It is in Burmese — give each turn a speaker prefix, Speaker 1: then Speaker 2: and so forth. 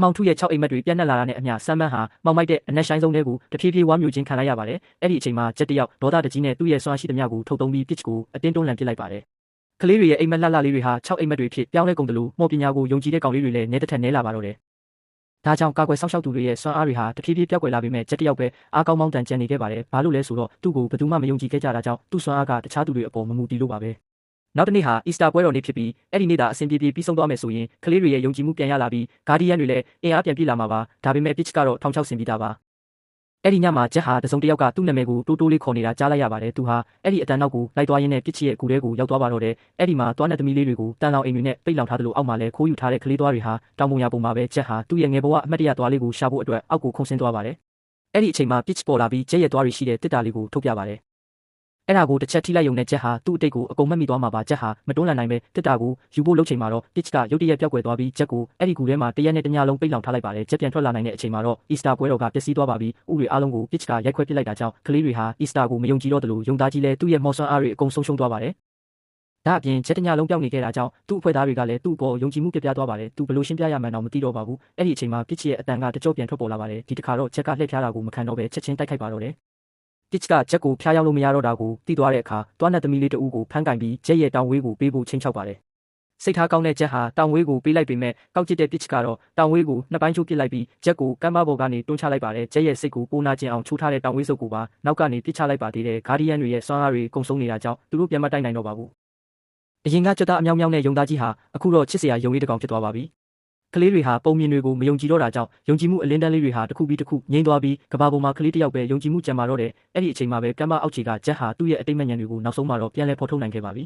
Speaker 1: မောင်ထုရဲ့6အိမ်မက်တွေပြန့်နှံ့လာတာနဲ့အမျှစမ်းမန်းဟာမှောင်မိုက်တဲ့အနက်ဆိုင်ဆုံးတဲကိုတဖြည်းဖြည်းဝါမျိုးချင်းခံလိုက်ရပါတယ်။အဲ့ဒီအချိန်မှာဂျက်တယောက်ဒေါသတကြီးနဲ့သူ့ရဲ့စွမ်းရှိသမျှကိုထုတ်သုံးပြီးပစ်ကိုအတင်းတွန်းလှန်ပစ်လိုက်ပါတယ်။ကလေးတွေရဲ့အိမ်မက်လှလှလေးတွေဟာ6အိမ်မက်တွေဖြစ်ပြောင်းလဲကုန်တယ်လို့မော်ပညာကိုယုံကြည်တဲ့ကောင်လေးတွေလည်းနဲတစ်ထက်နဲလာပါတော့တယ်။ဒါကြောင့်ကာကွယ်စောင့်ရှောက်သူတွေရဲ့စွမ်းအားတွေဟာတဖြည်းဖြည်းပြောက်ကွယ်လာပေမဲ့ဂျက်တယောက်ပဲအားကောင်းမောင်းတန်ကြံနေခဲ့ပါတယ်။ဘာလို့လဲဆိုတော့သူ့ကိုဘယ်သူမှမယုံကြည်ခဲ့ကြတာကြောင့်သူ့စွမ်းအားကတခြားသူတွေအပေါ်မမူတည်လို့ပါပဲ။နောက်တစ်နေ့ဟာအီစတာပွဲတော်နေ့ဖြစ်ပြီးအဲ့ဒီနေ့သာအဆင်ပြေပြီးဆုံးသွားမယ်ဆိုရင်ကလေးတွေရဲ့ယုံကြည်မှုပြန်ရလာပြီးဂါဒီယန်တွေလည်းအင်အားပြန်ပြည့်လာမှာပါဒါပေမဲ့ပစ်ချ်ကတော့ထောင်ချောက်ဆင်ပြီးသားပါအဲ့ဒီညမှာဂျက်ဟာတစုံတစ်ယောက်ကသူ့နာမည်ကိုတိုးတိုးလေးခေါ်နေတာကြားလိုက်ရပါတယ်သူဟာအဲ့ဒီအတန်းနောက်ကိုလိုက်သွားရင်းနဲ့ပစ်ချ်ရဲ့ဂူထဲကိုရောက်သွားပါတော့တယ်အဲ့ဒီမှာသွားနဲ့သမီးလေးတွေကိုတန်လောင်အိမ်တွေနဲ့ပိတ်လောင်ထားသလိုအောက်မှာလည်းခိုးယူထားတဲ့ကလေးသွားတွေဟာတောင်ပုံရပုံမှာပဲဂျက်ဟာသူ့ရဲ့ငယ်ဘဝအမတ်တရသွားလေးကိုရှာဖို့အတွက်အောက်ကိုခုန်ဆင်းသွားပါတယ်အဲ့ဒီအချိန်မှာပစ်ချ်ပေါ်လာပြီးဂျက်ရဲ့သွားတွေရှိတဲ့တစ်တာလေးကိုထုတ်ပြပါတယ်အဲ့ဒါကိုတစ်ချက်ထိလိုက်ယုံနဲ့ဂျက်ဟာသူ့အတိတ်ကိုအကုန်မှတ်မိသွားမှာပါဂျက်ဟာမတွန်းလှန်နိုင်ပဲတစ်တာကိုယူဖို့လုပ်ချိန်မှာတော့ပစ်ချ်ကရုတ်တရက်ပြောက်ကွယ်သွားပြီးဂျက်ကိုအဲ့ဒီကူထဲမှာတရက်နဲ့တညလုံးပိတ်လောင်ထားလိုက်ပါတယ်ဂျက်ပြန်ထွက်လာနိုင်တဲ့အချိန်မှာတော့အီစတာပွဲတော်ကပျက်စီးသွားပါပြီဥတွေအားလုံးကိုပစ်ချ်ကရိုက်ခွဲပစ်လိုက်တာကြောင့်ကလေးတွေဟာအီစတာကိုမယုံကြည်တော့သလိုယုံသားကြီးလည်းသူ့ရဲ့မော်ဆွမ်းအားတွေအကုန်ဆုံးရှုံးသွားပါတယ်ဒါအပြင်ဂျက်တညလုံးပြောက်နေခဲ့တာကြောင့်သူ့အဖွဲ့သားတွေကလည်းသူ့အပေါ်ယုံကြည်မှုပြပြသွားပါတယ်သူဘလို့ရှင်းပြရမှန်းတော့မသိတော့ပါဘူးအဲ့ဒီအချိန်မှာပစ်ချ်ရဲ့အတန်ကတကြော့ပြန်ထွက်ပေါ်လာပါတယ်ဒီတစ်ခါတော့ဂျက်ကလှည့်ဖျားတာကိုမခံတော့ပဲချက်ချင်းတိုက်ခိုက်ပါတော့တယ်ပစ်ချ်ကဂျက်ကိုဖျားရောက်လို့မရတော့တာကိုသိသွားတဲ့အခါတွားနဲ့သမီးလေးတဦးကိုဖမ်းကင်ပြီးဂျက်ရဲ့တောင်ဝေးကိုပေးဖို့ချင်းချောက်ပါတယ်စိတ်ထားကောင်းတဲ့ဂျက်ဟာတောင်ဝေးကိုပေးလိုက်ပေမဲ့ကောက်ကျစ်တဲ့ပစ်ချ်ကတော့တောင်ဝေးကိုနှစ်ပိုင်းချိုးပစ်လိုက်ပြီးဂျက်ကိုကမ်းပါးပေါ်ကနေတွန်းချလိုက်ပါတယ်ဂျက်ရဲ့စိတ်ကိုပိုနာကျင်အောင်ချိုးထားတဲ့တောင်ဝေးစုပ်ကိုပါနောက်ကနေပစ်ချလိုက်ပါသေးတယ်ဂါဒီယန်တွေရဲ့စွမ်းအားတွေကုန်ဆုံးနေတာကြောင့်သူတို့ပြန်မတိုက်နိုင်တော့ပါဘူးအရင်ကကြွတာအမြောက်မြောက်နဲ့ယုံသားကြီးဟာအခုတော့ချစ်စရာယုံလေးတစ်ကောင်ဖြစ်သွားပါပြီကလေးတွေဟာပုံမြင်တွေကိုမယုံကြည်တော့တာကြောင့်ယုံကြည်မှုအလင်းတန်းလေးတွေဟာတစ်ခုပြီးတစ်ခုငြိမ်းသွားပြီးကဘာပေါ်မှာကလေးတစ်ယောက်ပဲယုံကြည်မှုကျန်မာတော့တယ်အဲ့ဒီအချိန်မှာပဲကမ်းမအောက်ခြေကဂျက်ဟာသူ့ရဲ့အတိတ်မဉဏ်တွေကိုနောက်ဆုံးမှာတော့ပြန်လဲဖော်ထုတ်နိုင်ခဲ့ပါပြီ